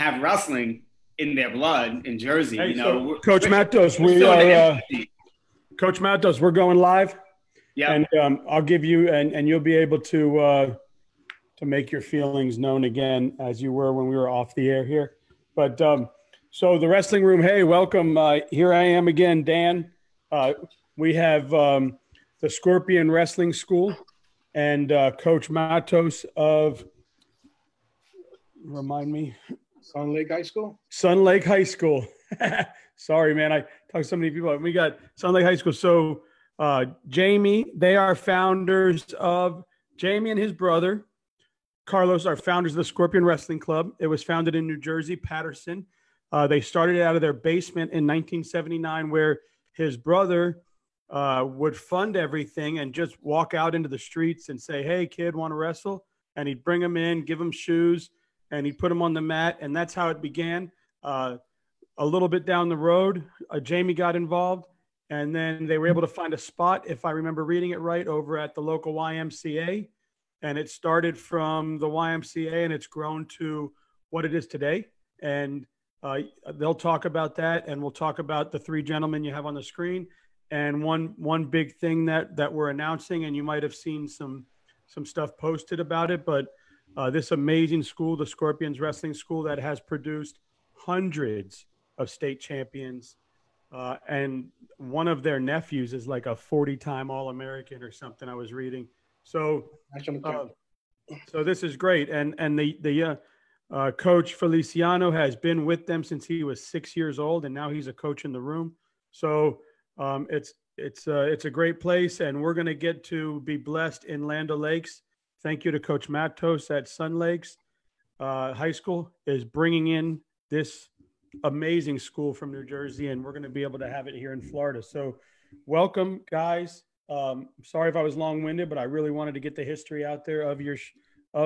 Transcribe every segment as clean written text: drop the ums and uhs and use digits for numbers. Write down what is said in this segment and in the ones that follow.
have wrestling in their blood in Jersey. Hey, You know, so Coach Matos, we're still in the Coach Matos, we're going live. Yeah. And I'll give you, and you'll be able to make your feelings known again as you were when we were off the air here. But so the wrestling room, hey, welcome. Here I am again, Dan. We have the Scorpion Wrestling School and Coach Matos of, remind me, Sun Lake High School. Sun Lake High School. Sorry, man. I talked to so many people. We got Sun Lake High School. So Jaime, they are founders of, Jaime and his brother, Carlos, are founders of the Scorpion Wrestling Club. It was founded in New Jersey, Patterson. They started it out of their basement in 1979, where his brother would fund everything and just walk out into the streets and say, hey, kid, want to wrestle? And he'd bring them in, give them shoes, and he'd put them on the mat. And that's how it began. A little bit down the road, Jaime got involved. And then they were able to find a spot, if I remember reading it right, over at the local YMCA. And it started from the YMCA and it's grown to what it is today. And they'll talk about that. And we'll talk about the three gentlemen you have on the screen. And one big thing that we're announcing, and you might have seen some stuff posted about it, but this amazing school, the Scorpions Wrestling School, that has produced hundreds of state champions. And one of their nephews is like a 40-time All-American or something I was reading. So this is great. And the coach Feliciano has been with them since he was 6 years old, and now he's a coach in the room. So it's a great place, and we're going to get to be blessed in Land O'Lakes. Thank you to Coach Matos at Sun Lakes High School is bringing in this amazing school from New Jersey, and we're going to be able to have it here in Florida. So welcome, guys. Sorry if I was long-winded, but I really wanted to get the history out there of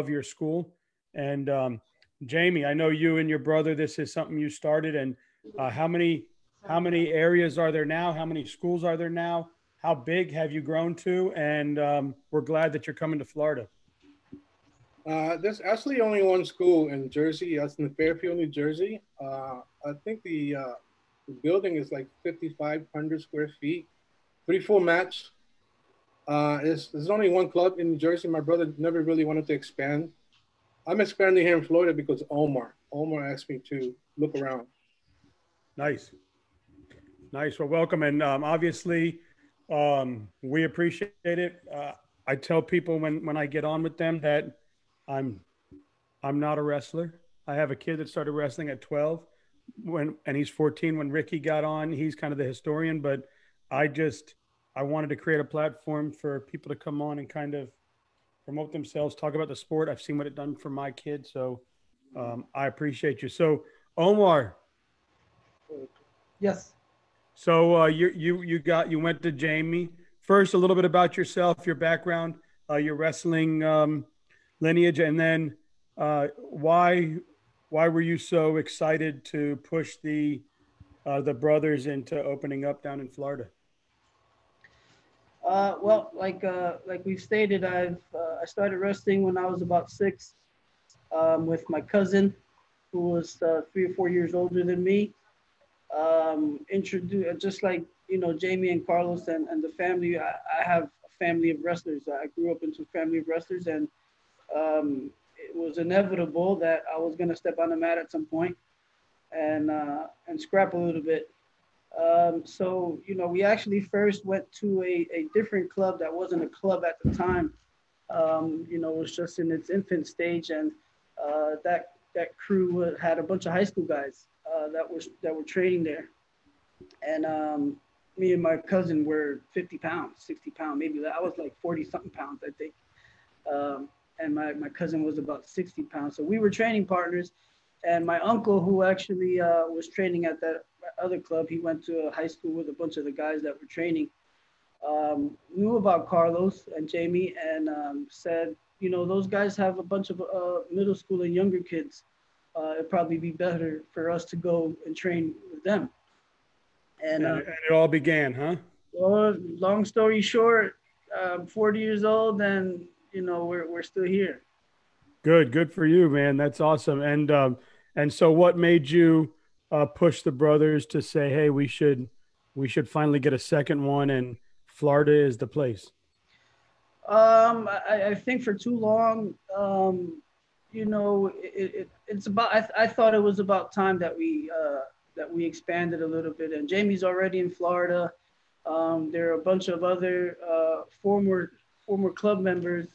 your school. And Jaime, I know you and your brother, this is something you started. And how many areas are there now? How many schools are there now? How big have you grown to? And we're glad that you're coming to Florida. There's actually only one school in Jersey. That's in Fairfield, New Jersey. I think the building is like 5,500 square feet, 3 full mats. There's only one club in New Jersey. My brother never really wanted to expand. I'm expanding here in Florida because Omar asked me to look around. Nice. Well, welcome. And obviously we appreciate it. I tell people when I get on with them that I'm not a wrestler. I have a kid that started wrestling at 12 and he's 14 when Ricky got on. He's kind of the historian, but I wanted to create a platform for people to come on and kind of promote themselves, talk about the sport. I've seen what it done for my kids. So I appreciate you. So Omar. Yes. So you went to Jaime. First, a little bit about yourself, your background, your wrestling lineage, and then why were you so excited to push the brothers into opening up down in Florida? Well, like we've stated, I started wrestling when I was about 6 with my cousin, who was 3 or 4 years older than me. Introduced just like Jaime and Carlos and the family. I have a family of wrestlers. I grew up into a family of wrestlers, and it was inevitable that I was going to step on the mat at some point and scrap a little bit. So we actually first went to a different club that wasn't a club at the time. It was just in its infant stage, and that crew had a bunch of high school guys that were training there. And me and my cousin were 50 pounds, 60 pounds, maybe. I was like 40 something pounds, I think. And my cousin was about 60 pounds. So we were training partners. And my uncle, who actually was training at that other club, he went to a high school with a bunch of the guys that were training, knew about Carlos and Jaime, and said, those guys have a bunch of middle school and younger kids. It'd probably be better for us to go and train with them. And it all began, huh? Well, long story short, 40 years old, and we're still here. Good for you, man. That's awesome. And And so what made you push the brothers to say, hey, we should finally get a second one, and Florida is the place? I think for too long, it's about. I thought it was about time that we expanded a little bit. And Jamie's already in Florida. There are a bunch of other former club members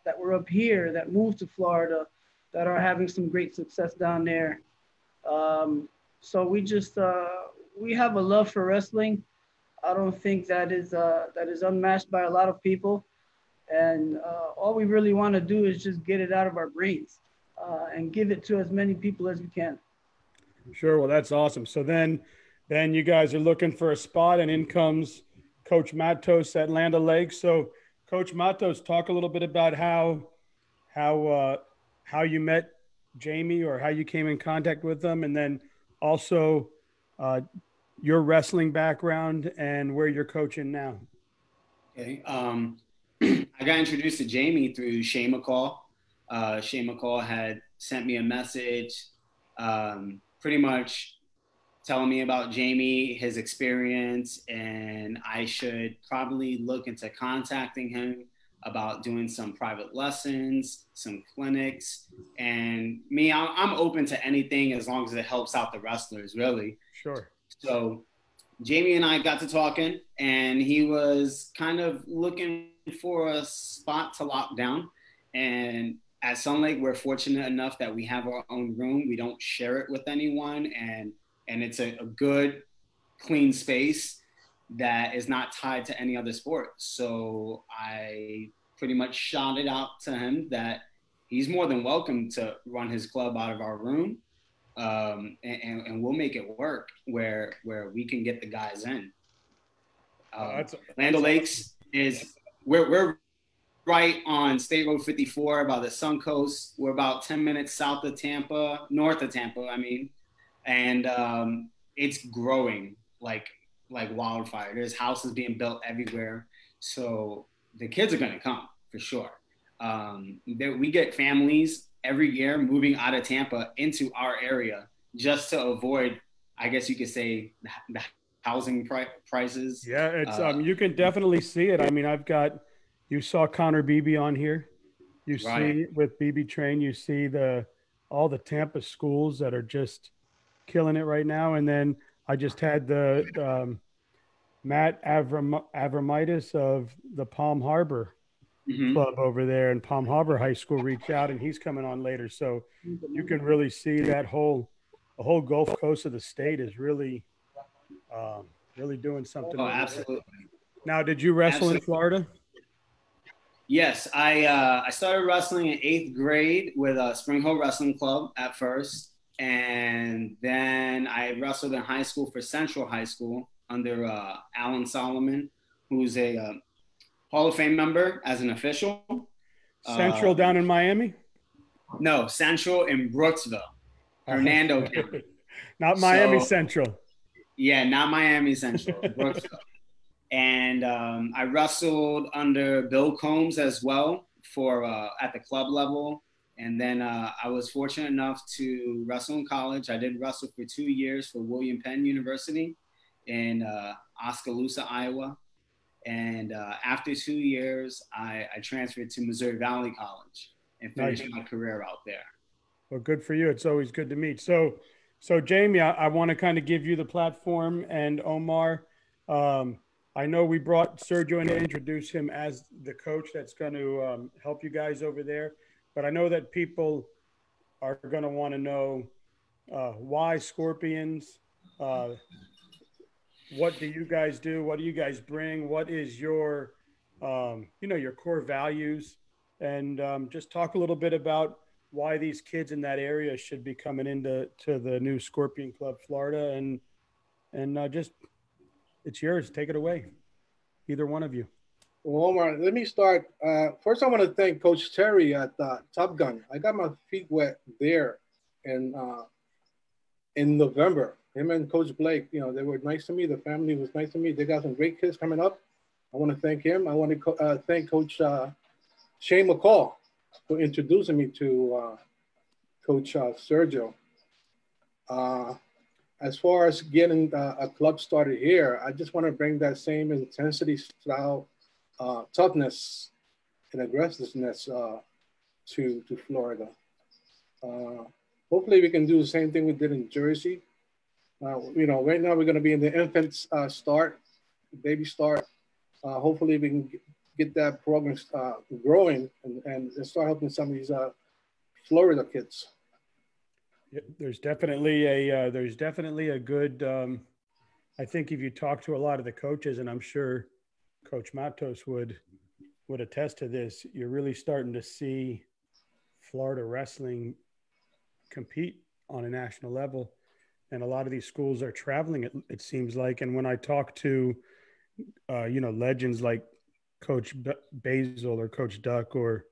that were up here that moved to Florida that are having some great success down there. So we have a love for wrestling. I don't think that is unmatched by a lot of people. And all we really want to do is just get it out of our brains and give it to as many people as we can. Sure. Well, that's awesome. So then you guys are looking for a spot, and in comes Coach Matos at Land O'Lakes. So, Coach Matos, talk a little bit about how you met Jaime, or how you came in contact with them, and then also your wrestling background and where you're coaching now. Okay. I got introduced to Jaime through Shane McCall. Shane McCall had sent me a message, pretty much telling me about Jaime, his experience, and I should probably look into contacting him about doing some private lessons, some clinics. And me, I'm open to anything as long as it helps out the wrestlers, really. Sure. So Jaime and I got to talking, and he was kind of looking for a spot to lock down. And at Sun Lake, we're fortunate enough that we have our own room. We don't share it with anyone, and it's a good, clean space that is not tied to any other sport. So I pretty much shot it out to him that he's more than welcome to run his club out of our room. And we'll make it work where we can get the guys in. Land O'Lakes is we're right on State Road 54 by the Suncoast. We're about 10 minutes north of Tampa, I mean, and it's growing like wildfire. There's houses being built everywhere, so the kids are gonna come for sure. We get families every year moving out of Tampa into our area just to avoid, I guess you could say, the housing prices. Yeah, it's you can definitely see it. I mean, you saw Connor Beebe on here. You see with BB Train, you see all the Tampa schools that are just killing it right now. And then I just had the Matt Avramitis of the Palm Harbor club over there, and Palm Harbor High School reached out, and he's coming on later. So you can really see that the whole Gulf Coast of the state is really doing something. Oh, absolutely. Now, did you wrestle in Florida? Yes, I started wrestling in 8th grade with Spring Hill Wrestling Club at first, and then I wrestled in high school for Central High School under Alan Solomon, who's a Hall of Fame member as an official. Central down in Miami? No, Central in Brooksville, Hernando County. Not Miami Central. Yeah, not Miami Central, Brooksville. And I wrestled under Bill Combs as well for at the club level. And then I was fortunate enough to wrestle in college. I did wrestle for 2 years for William Penn University in Oskaloosa, Iowa. And after 2 years, I transferred to Missouri Valley College and finished my career out there. Well, good for you. It's always good to meet. So Jaime, I want to kind of give you the platform, and Omar. I know we brought Sergio in to introduce him as the coach that's going to help you guys over there. But I know that people are going to want to know why Scorpions. What do you guys do? What do you guys bring? What is your, your core values? And just talk a little bit about why these kids in that area should be coming into the new Scorpion Club Florida. And just, it's yours. Take it away. Either one of you. Well, Omar, let me start. First, I want to thank Coach Terry at Top Gun. I got my feet wet there in November. Him and Coach Blake, they were nice to me. The family was nice to me. They got some great kids coming up. I want to thank him. I want to thank Coach Shane McCall for introducing me to Coach Sergio. As far as getting a club started here, I just want to bring that same intensity, style, toughness, and aggressiveness to Florida. Hopefully, we can do the same thing we did in Jersey. Right now we're going to be in the infant start, baby start. Hopefully, we can get that program growing and start helping some of these Florida kids. There's definitely a good. I think if you talk to a lot of the coaches, and I'm sure Coach Matos would attest to this, you're really starting to see Florida wrestling compete on a national level, and a lot of these schools are traveling. It seems like, and when I talk to legends like Coach Basil or Coach Duck or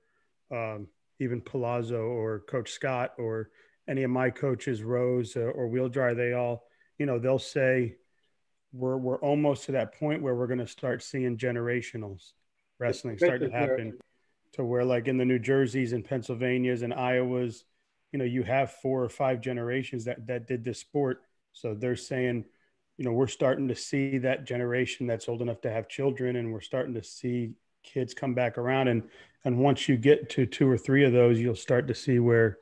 even Palazzo or Coach Scott or any of my coaches, Rose or Wheel Dry, they all, they'll say we're almost to that point where we're going to start seeing generationals wrestling start to happen, to where like in the New Jerseys and Pennsylvanias and Iowas, you have 4 or 5 generations that did this sport. So they're saying, we're starting to see that generation that's old enough to have children, and we're starting to see kids come back around. And once you get to 2 or 3 of those, you'll start to see where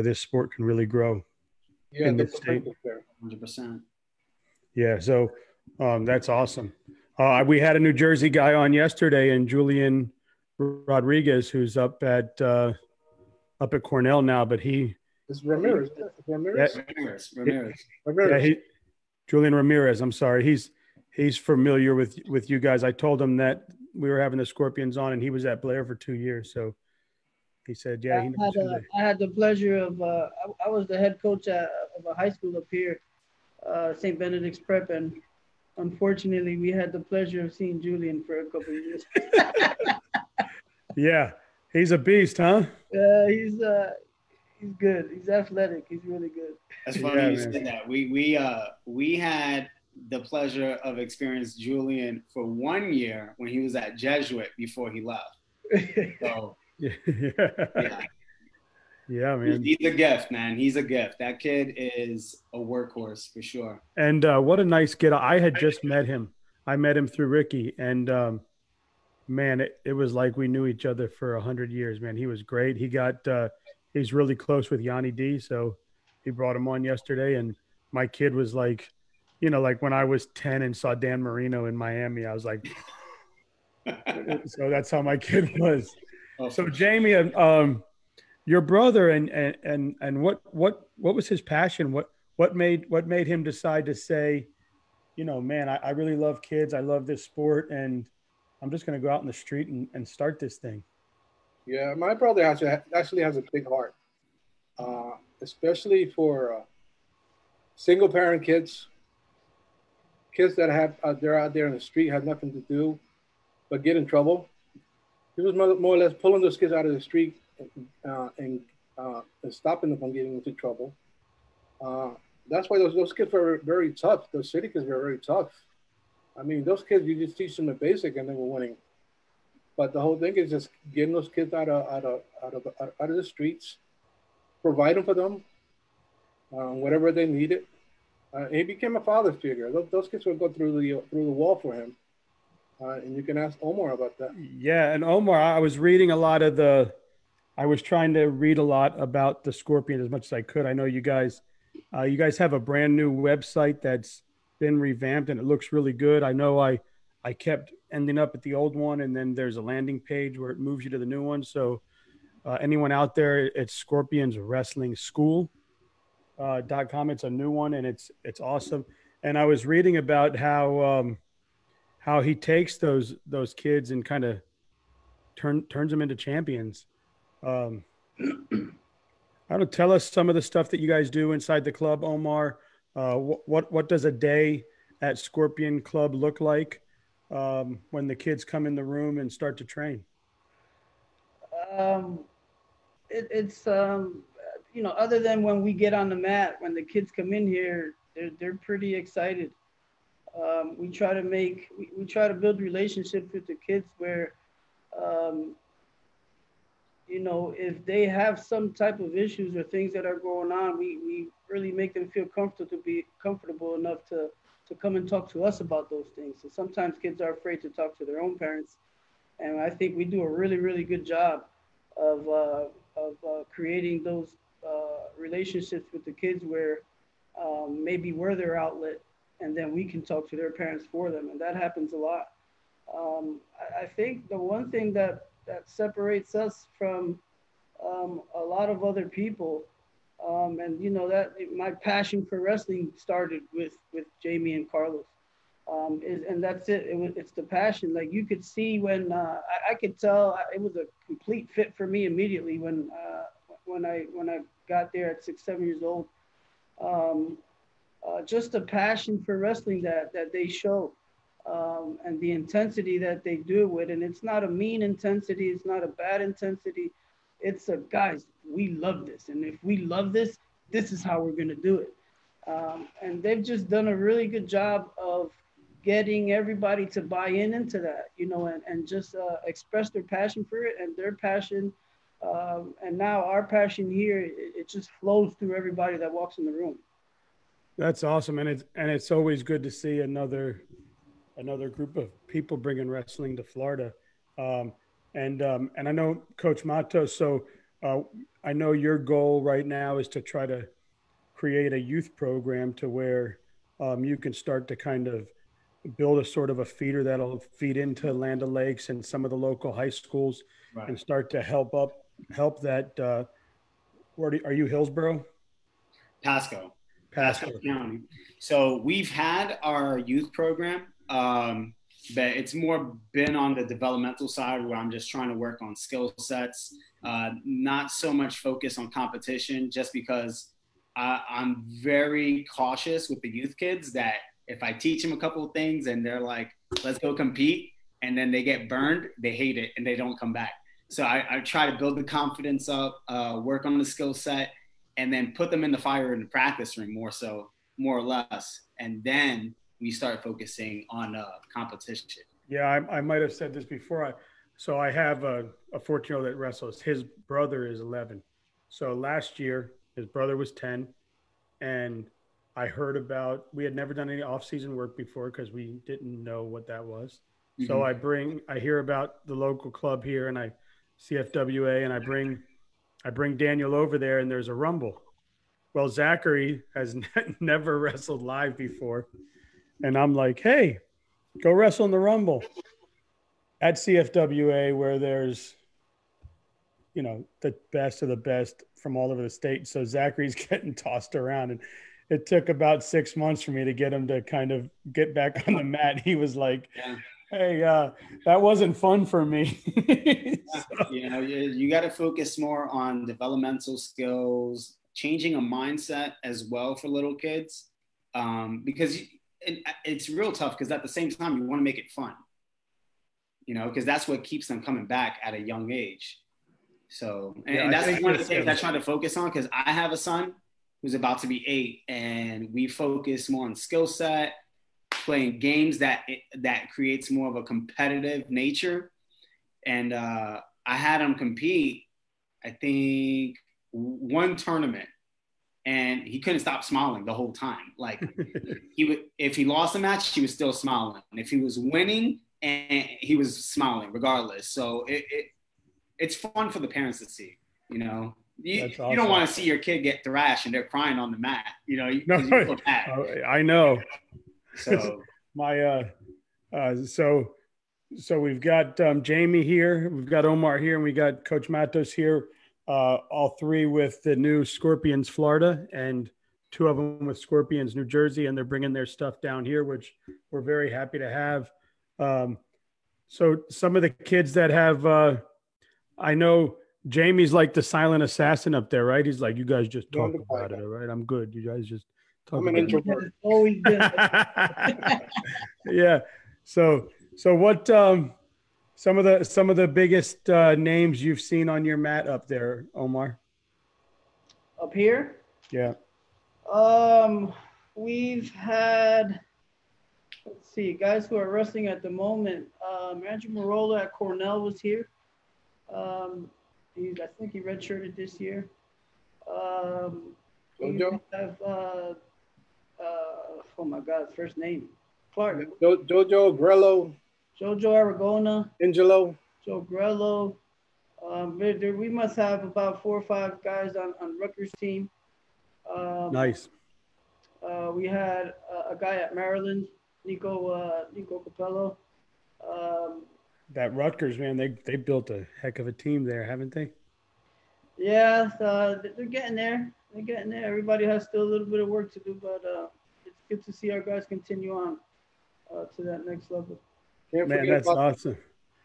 this sport can really grow in this state. 100%. Yeah. So that's awesome. We had a New Jersey guy on yesterday, and Julian Rodriguez, who's up at Cornell now, but it's Ramirez. Yeah, Julian Ramirez. I'm sorry. He's familiar with you guys. I told him that we were having the Scorpions on, and he was at Blair for 2 years. So he said, yeah. I had the pleasure of, I was the head coach of a high school up here, St. Benedict's Prep, and unfortunately, we had the pleasure of seeing Julian for a couple of years. Yeah, he's a beast, huh? He's good. He's athletic. He's really good. That's funny you said that. We had the pleasure of experiencing Julian for 1 year when he was at Jesuit before he left. So yeah, man. He's a gift, man. He's a gift. That kid is a workhorse for sure. And what a nice kid. I had just met him. I met him through Ricky, and man, it was like we knew each other for 100 years, man. He was great. He's really close with Yanni D, so he brought him on yesterday. And my kid was like, like when I was 10 and saw Dan Marino in Miami, I was like, so that's how my kid was. So Jamie, your brother and what was his passion? What made him decide to say, man, I really love kids. I love this sport, and I'm just going to go out in the street and start this thing. Yeah, my brother actually has a big heart, especially for single parent kids that they're out there in the street, have nothing to do but get in trouble. He was more or less pulling those kids out of the street and stopping them from getting into trouble. That's why those kids were very tough. Those city kids were very tough. I mean, those kids, you just teach them the basic and they were winning. But the whole thing is just getting those kids out of the streets, providing for them whatever they needed. He became a father figure. Those kids would go through the wall for him. And you can ask Omar about that. Yeah, and Omar, I was trying to read a lot about the Scorpion as much as I could. I know you guys have a brand new website that's been revamped and it looks really good. I know I kept ending up at the old one, and then there's a landing page where it moves you to the new one. So anyone out there, it's Scorpions Wrestling School.com. It's a new one, and it's awesome. And I was reading about how he takes those kids and kind of turns them into champions. I don't tell us some of the stuff that you guys do inside the club, Omar. What does a day at Scorpion Club look like when the kids come in the room and start to train? It's other than when we get on the mat, when the kids come in here, they're pretty excited. We try to build relationships with the kids where if they have some type of issues or things that are going on, we really make them feel comfortable enough to come and talk to us about those things. So sometimes kids are afraid to talk to their own parents, and I think we do a really, really good job of creating those relationships with the kids where maybe we're their outlet, and then we can talk to their parents for them, and that happens a lot. I think the one thing that separates us from a lot of other people, and that my passion for wrestling started with Jaime and Carlos. And that's it. It's the passion. Like you could see when I could tell it was a complete fit for me immediately when I got there at 6, 7 years old. Just the passion for wrestling that they show, and the intensity that they do it with. And it's not a mean intensity. It's not a bad intensity. It's guys, we love this. And if we love this, this is how we're going to do it. And they've just done a really good job of getting everybody to buy into that, and just express their passion for it, and their passion. And now our passion here, it just flows through everybody that walks in the room. That's awesome. And it's always good to see another group of people bringing wrestling to Florida. And I know Coach Matos, so I know your goal right now is to try to create a youth program to where you can start to kind of build a sort of a feeder that'll feed into Land O'Lakes and some of the local high schools, right, and start to help that. Are you Hillsborough? Pasco County. So we've had our youth program, but it's more been on the developmental side where I'm just trying to work on skill sets, not so much focus on competition, just because I'm very cautious with the youth kids that if I teach them a couple of things and they're like, let's go compete, and then they get burned, they hate it and they don't come back. So I try to build the confidence up, work on the skill set, and then put them in the fire in the practice ring more or less. And then we start focusing on competition. Yeah, I might have said this before. So I have a 14-year-old that wrestles. His brother is 11. So last year, his brother was 10. And I heard we had never done any off-season work before because we didn't know what that was. Mm-hmm. So I hear about the local club here and CFWA, and I bring Daniel over there, and there's a rumble. Well, Zachary has never wrestled live before. And I'm like, hey, go wrestle in the rumble at CFWA, where there's, the best of the best from all over the state. So Zachary's getting tossed around, and it took about 6 months for me to get him to kind of get back on the mat. He was like, yeah, hey, that wasn't fun for me. So. You got to focus more on developmental skills, changing a mindset as well for little kids, because it's real tough, because at the same time you want to make it fun, because that's what keeps them coming back at a young age. So, and that's one of the things I try to focus on, because I have a son who's about to be 8, and we focus more on skill set, playing games that creates more of a competitive nature. And I had him compete, I think, one tournament, and he couldn't stop smiling the whole time. Like if he lost a match, he was still smiling. And if he was winning, and he was smiling regardless. So it's fun for the parents to see, You don't want to see your kid get thrashed and they're crying on the mat, No, I know. So so we've got Jaime here, we've got Omar here, and we got Coach Matos here, all three with the new Scorpions Florida, and 2 of them with Scorpions New Jersey, and they're bringing their stuff down here, which we're very happy to have. So some of the kids that have, I know Jamie's like the silent assassin up there, right? He's like, you guys just talk about it, all right? I'm good. You guys just talk about it. I'm an introvert. Always been. Yeah. So what? Some of the biggest names you've seen on your mat up there, Omar. Up here? Yeah. We've had, let's see, guys who are wrestling at the moment. Andrew Marola at Cornell was here. I think he redshirted this year. We Jojo, have oh my God, first name Clark, Jojo, Grello, Jojo Aragona, Angelo. Joe Grello. We must have about 4 or 5 guys on Rutgers team. Nice. We had a guy at Maryland, Nico Capello. Um, That Rutgers, man, they built a heck of a team there, haven't they? yeah, they're getting there. They're getting there. Everybody has still a little bit of work to do, but it's good to see our guys continue on to that next level. Man, that's awesome.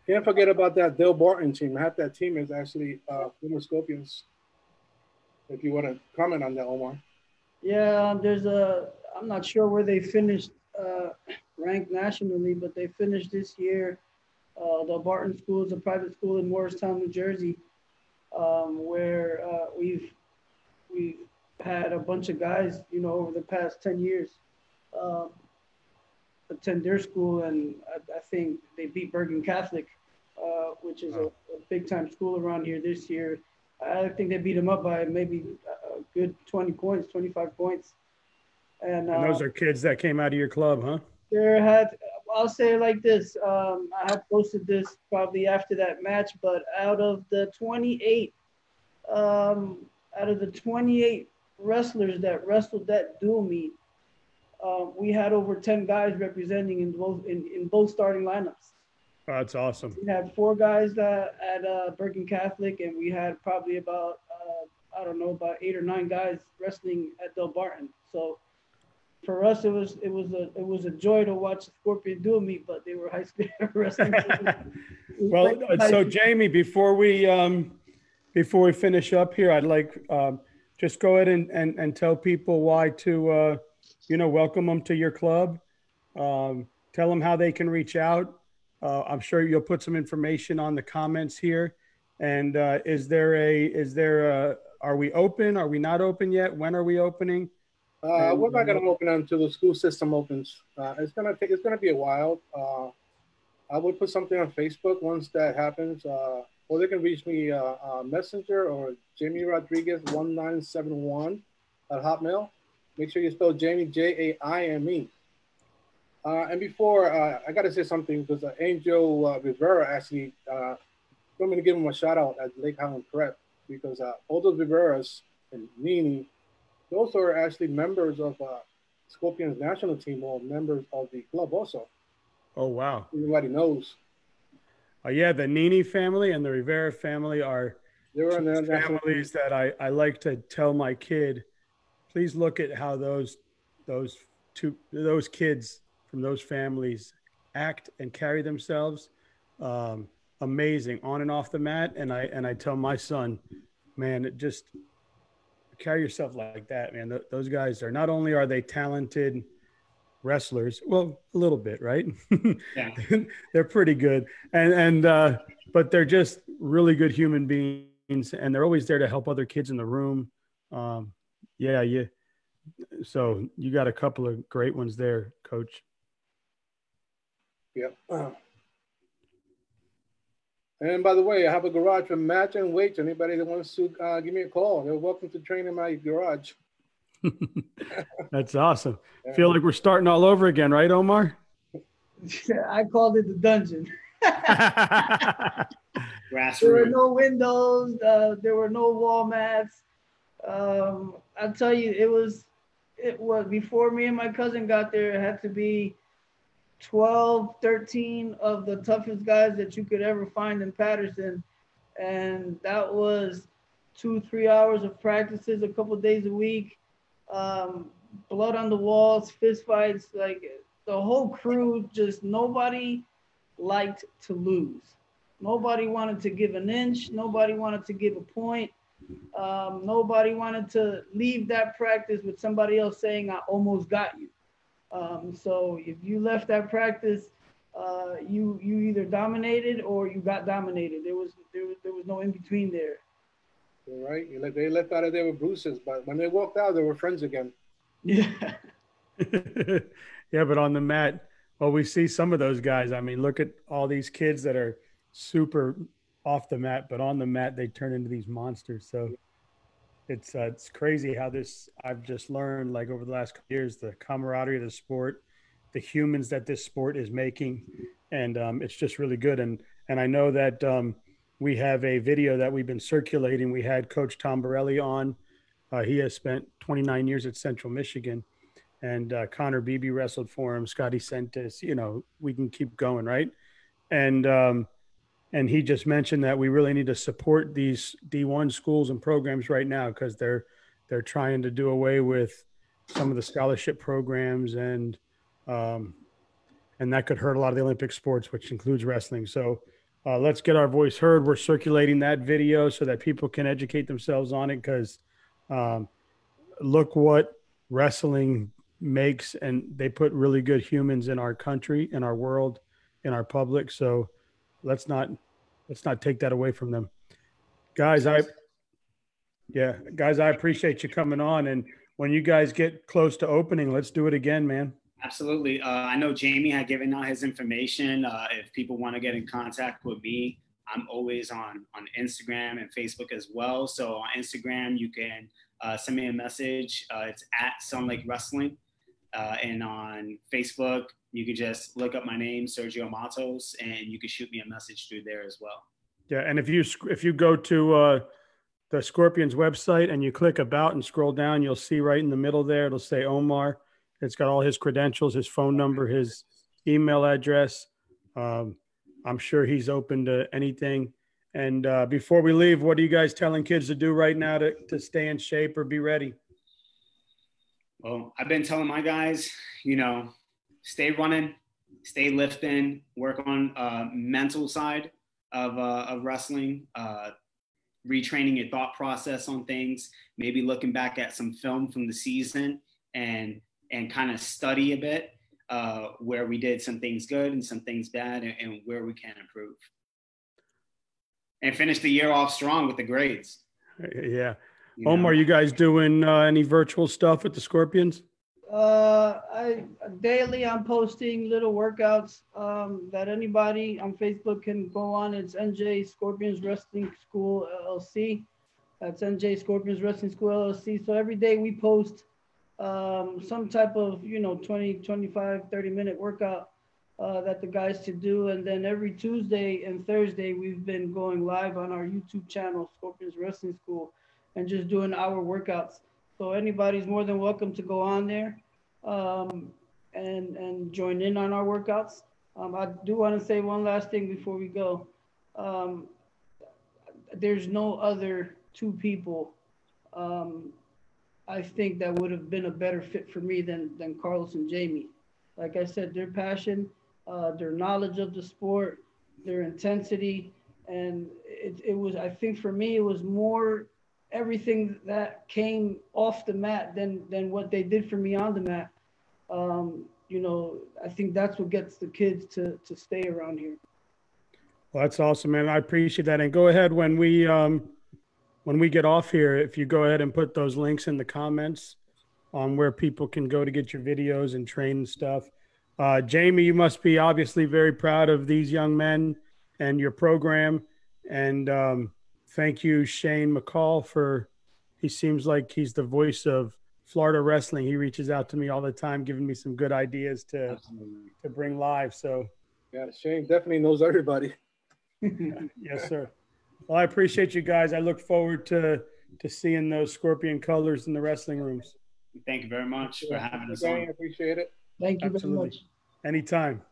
Can't forget about that Dale Barton team. Half that team is actually former Scorpions. If you want to comment on that, Omar. Yeah, I'm not sure where they finished ranked nationally, but they finished this year. The Barton School is a private school in Morristown, New Jersey, where we've had a bunch of guys, over the past 10 years attend their school, and I think they beat Bergen Catholic, which is a big time school around here this year. I think they beat them up by maybe a good 20 points, 25 points. And those are kids that came out of your club, huh? I'll say it like this. I have posted this probably after that match, but out of the 28 wrestlers that wrestled that dual meet, we had over 10 guys representing in both starting lineups. Oh, that's awesome. We had 4 guys at Bergen Catholic, and we had probably about about 8 or 9 guys wrestling at Del Barton. So for us, it was a joy to watch the Scorpion dual meet, but they were high school wrestling. Well, so Jaime, before we finish up here, I'd like just go ahead and tell people why to welcome them to your club. Tell them how they can reach out. I'm sure you'll put some information on the comments here. And are we open? Are we not open yet? When are we opening? We're not going to open until the school system opens. It's going to be a while. I will put something on Facebook once that happens. Or they can reach me Messenger or Jaime Rodriguez 1971 at Hotmail. Make sure you spell Jaime Jaime. And before, I got to say something because Angel Rivera actually told me to give him a shout out at Lake Highland Prep because all those Riveras and Nini, those are actually members of Scorpions national team or members of the club also. Oh, wow. Everybody knows. Yeah, the Nini family and the Rivera family are families that I like to tell my kid, please look at how those kids from those families act and carry themselves. Amazing on and off the mat. And I tell my son, man, just carry yourself like that, man. Those guys are, not only are they talented wrestlers, well, a little bit, right? Yeah. They're pretty good. But they're just really good human beings, and they're always there to help other kids in the room. So you got a couple of great ones there, Coach. Yep. And by the way, I have a garage for match and weights. Anybody that wants to give me a call, they're welcome to train in my garage. That's awesome. Yeah. Feel like we're starting all over again, right, Omar? I called it the dungeon. There were no windows. There were no wall mats. I'll tell you, it was before me and my cousin got there, it had to be 12, 13 of the toughest guys that you could ever find in Patterson. And that was 2-3 hours of practices, a couple of days a week, blood on the walls, fist fights, like the whole crew, just nobody liked to lose. Nobody wanted to give an inch. Nobody wanted to give a point. Nobody wanted to leave that practice with somebody else saying, I almost got you. So if you left that practice, you either dominated or you got dominated. There was no in between there. You're right. They left out of there with bruises, but when they walked out, they were friends again. Yeah. Yeah, but on the mat, well, we see some of those guys. I mean, look at all these kids that are super off the mat, but on the mat they turn into these monsters. So it's crazy how this, I've just learned, like, over the last couple years, the camaraderie of the sport, the humans that this sport is making, and it's just really good. And I know that we have a video that we've been circulating. We had Coach Tom Borelli on. He has spent 29 years at Central Michigan, and Connor Beebe wrestled for him. Scotty Sentis, you know, we can keep going, right? And he just mentioned that we really need to support these D1 schools and programs right now, because they're trying to do away with some of the scholarship programs, and that could hurt a lot of the Olympic sports, which includes wrestling. So let's get our voice heard. We're circulating that video so that people can educate themselves on it, because look what wrestling makes, and they put really good humans in our country, in our world, in our public. So let's not take that away from them. Guys, I appreciate you coming on. And when you guys get close to opening, let's do it again, man. Absolutely. I know Jaime had given out his information. If people want to get in contact with me, I'm always on Instagram and Facebook as well. So on Instagram, you can send me a message. It's at Sun Lake Wrestling. And on Facebook, you can just look up my name, Sergio Matos, and you can shoot me a message through there as well. Yeah, and if you go to the Scorpions website and you click about and scroll down, you'll see right in the middle there, it'll say Omar. It's got all his credentials, his phone number, his email address. I'm sure he's open to anything. And before we leave, what are you guys telling kids to do right now to stay in shape or be ready? Well, I've been telling my guys, stay running, stay lifting, work on mental side of wrestling, retraining your thought process on things, maybe looking back at some film from the season and kind of study a bit where we did some things good and some things bad and where we can improve. And finish the year off strong with the grades. Yeah. Omar, you guys doing any virtual stuff with the Scorpions? Daily I'm posting little workouts that anybody on Facebook can go on. It's NJ Scorpions Wrestling School LLC. That's NJ Scorpions Wrestling School LLC. So every day we post some type of 20, 25, 30-minute workout that the guys to do. And then every Tuesday and Thursday we've been going live on our YouTube channel, Scorpions Wrestling School, and just doing our workouts. So anybody's more than welcome to go on there and join in on our workouts. I do want to say one last thing before we go. There's no other two people I think that would have been a better fit for me than Carlos and Jaime. Like I said, their passion, their knowledge of the sport, their intensity, and it was, I think for me, it was more everything that came off the mat than what they did for me on the mat. I think that's what gets the kids to stay around here. Well, that's awesome, man. I appreciate that. And go ahead when we get off here, if you go ahead and put those links in the comments on where people can go to get your videos and train and stuff. Jaime, you must be obviously very proud of these young men and your program. And thank you, Shane McCall, he seems like he's the voice of Florida wrestling. He reaches out to me all the time, giving me some good ideas to bring live. So yeah, Shane definitely knows everybody. Yes, sir. Well, I appreciate you guys. I look forward to seeing those Scorpion colors in the wrestling rooms. Thank you very much for having us on. on. I appreciate it. Thank you very much. Anytime.